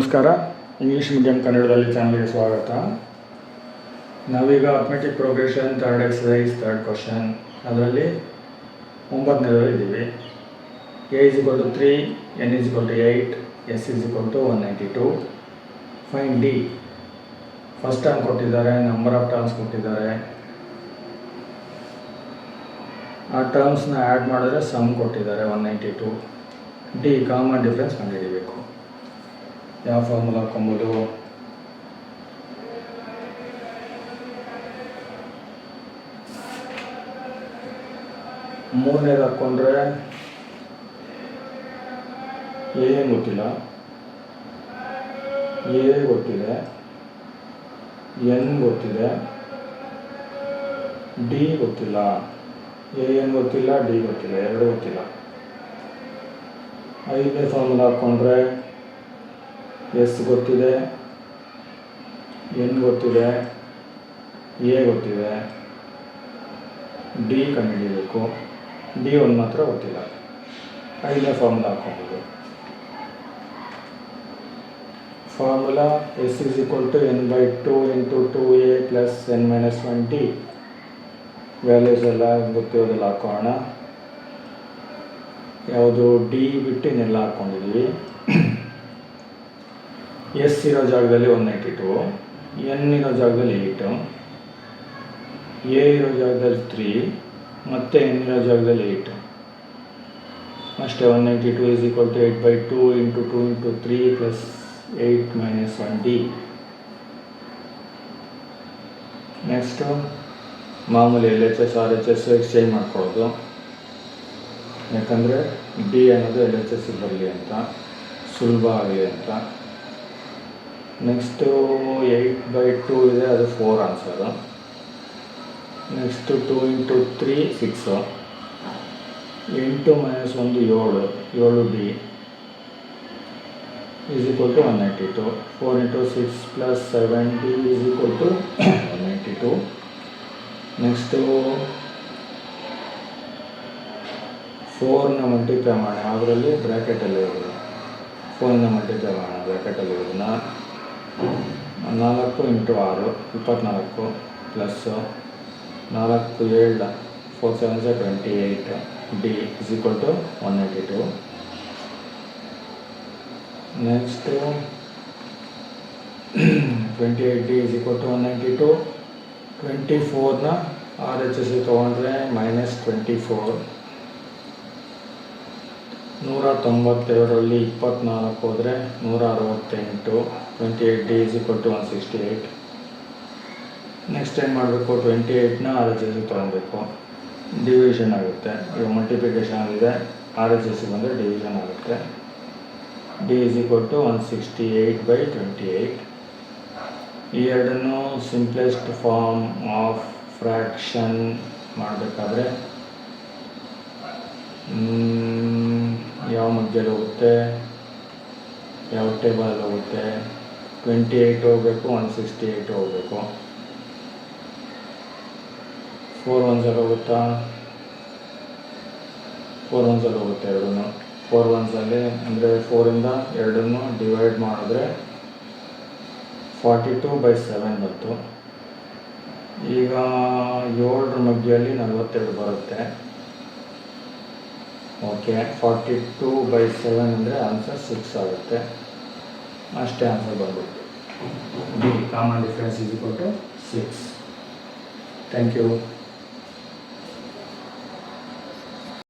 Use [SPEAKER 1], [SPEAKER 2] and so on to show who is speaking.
[SPEAKER 1] ನಮಸ್ಕಾರ. English medium ಕನ್ನಡದಲ್ಲಿ ಚಾನಲ್ಗೆ ಸ್ವಾಗತ. ನಾವೀಗ arithmetic progression third exercise third question ಅದರಲ್ಲಿ 9ನೇದರಲ್ಲಿ ಇದ್ದೀವಿ. a = 3, n = 8, s = 192. Find D. First term ಕೊಟ್ಟಿದ್ದಾರೆ, ನಂಬರ್ ಆಫ್ ಟರ್ಮ್ಸ್ ಕೊಟ್ಟಿದ್ದಾರೆ. ಆ ಟರ್ಮ್ಸ್ನ ಆ್ಯಡ್ ಮಾಡಿದ್ರೆ ಸಮ್ ಕೊಟ್ಟಿದ್ದಾರೆ 192. ಡಿ ಕಾಮನ್ ಡಿಫ್ರೆನ್ಸ್ ಕಂಡುಹಿಡಿಯಬೇಕು. ಯಾವ ಫಾರ್ಮುಲಾ ಹಾಕ್ಕೊಬೋದು? ಮೂರನೇದು ಹಾಕ್ಕೊಂಡ್ರೆ ಎ ಗೊತ್ತಿಲ್ಲ, ಎ ಗೊತ್ತಿದೆ, ಎನ್ ಗೊತ್ತಿದೆ, ಡಿ ಗೊತ್ತಿಲ್ಲ. ಎನ್ ಗೊತ್ತಿಲ್ಲ, ಡಿ ಗೊತ್ತಿಲ್ಲ, ಎರಡು ಗೊತ್ತಿಲ್ಲ. ಐದನೇ ಫಾರ್ಮುಲಾ ಹಾಕ್ಕೊಂಡ್ರೆ ಎಸ್ ಗೊತ್ತಿದೆ, ಎನ್ ಗೊತ್ತಿದೆ, ಎ ಗೊತ್ತಿದೆ, ಡಿ ಕಂಡುಹಿಡಿಯಬೇಕು. ಡಿ ಒಂದು ಮಾತ್ರ ಗೊತ್ತಿಲ್ಲ. ಐದನೇ ಫಾರ್ಮುಲಾ ಹಾಕ್ಕೊಬೋದು. Formula S n/2 × 2a + n - 1 D. Values ಎಲ್ಲ ಗೊತ್ತಿರೋದೆಲ್ಲ ಹಾಕೋಣ. ಯಾವುದು ಡಿ ಬಿಟ್ಟು ಇನ್ನೆಲ್ಲ ಹಾಕ್ಕೊಂಡಿದ್ದೀವಿ. ಎಸ್ ಇರೋ ಜಾಗದಲ್ಲಿ 192, ಎನ್ ಇರೋ ಜಾಗದಲ್ಲಿ 8, ಎ ಇರೋ ಜಾಗದಲ್ಲಿ 3 ಮತ್ತು ಎನ್ ಇರೋ ಜಾಗದಲ್ಲಿ 8. ಅಷ್ಟೇ. 192 = 8/2 × 2 × 3 + 8 - 1 ಡಿ. ನೆಕ್ಸ್ಟು ಮಾಮೂಲಿ LHS RHS ಎಕ್ಸ್ಚೇಂಜ್ ಮಾಡ್ಕೊಳ್ಳೋದು, ಯಾಕಂದರೆ ಡಿ ಅನ್ನೋದು LHS ಬರಲಿ ಅಂತ, ಸುಲಭ ಆಗಲಿ ಅಂತ. ನೆಕ್ಸ್ಟು 8/2 ಇದೆ, ಅದು 4 answer. Next 2 × 3 6, 8 - 1 7, 7 D = 192. 4 × 6 + 7 D = 192. Next 4ನ ಮಲ್ಟಿಪ್ಲೈ ಮಾಡಿ, ಅದರಲ್ಲಿ ಬ್ರ್ಯಾಕೆಟಲ್ಲಿ ಇರೋದು 4ನ ಮಲ್ಟಿಪ್ಲೈ ಮಾಡೋಣ ಬ್ರ್ಯಾಕೆಟಲ್ಲಿ ಇರೋದನ್ನ. 4 × 6 24 plus 4 7 4 7 28 D = 192. Next 28 D = 192. 24ನ RHS ತೊಗೊಂಡ್ರೆ -24. 192ರಲ್ಲಿ 24 ಹೋದರೆ 168. 28 ಡಿ = 168. ನೆಕ್ಸ್ಟ್ ಏನು ಮಾಡಬೇಕು? 28ನ RHS ತೊಗೊಬೇಕು, ಡಿವಿಷನ್ ಆಗುತ್ತೆ. ಈಗ ಮಲ್ಟಿಪ್ಲಿಕೇಶನ್ ಆಗಿದೆ, RHS ಬಂದರೆ ಡಿವಿಷನ್ ಆಗುತ್ತೆ. ಡಿ = 168/28. ಈ ಎರಡನ್ನು ಸಿಂಪ್ಲೆಸ್ಟ್ ಫಾರ್ಮ್ ಆಫ್ ಫ್ರ್ಯಾಕ್ಷನ್ ಮಾಡಬೇಕಾದ್ರೆ ಯಾವ ಮಧ್ಯದಲ್ಲಿ ಹೋಗುತ್ತೆ, ಯಾವ ಟೇಬಲಲ್ಲಿ ಹೋಗುತ್ತೆ? 28 ಹೋಗಬೇಕು, 168 ಹೋಗಬೇಕು. 4 1s ಹೋಗುತ್ತಾ? 4 1s ಹೋಗುತ್ತೆ ಎರಡೂ. 4 1s ಅಂದರೆ 4ಇಂದ ಎರಡನ್ನು ಡಿವೈಡ್ ಮಾಡಿದ್ರೆ 42/7 ಬಂತು. ಈಗ 7ರ ಮಧ್ಯದಲ್ಲಿ 42 ಬರುತ್ತೆ. ಓಕೆ, 42/7 ಅಂದರೆ ಆನ್ಸರ್ 6 ಆಗುತ್ತೆ. ಅಷ್ಟೇ ಆನ್ಸರ್ ಬಂದ್ಬಿಟ್ಟು. D common difference = 6. Thank you.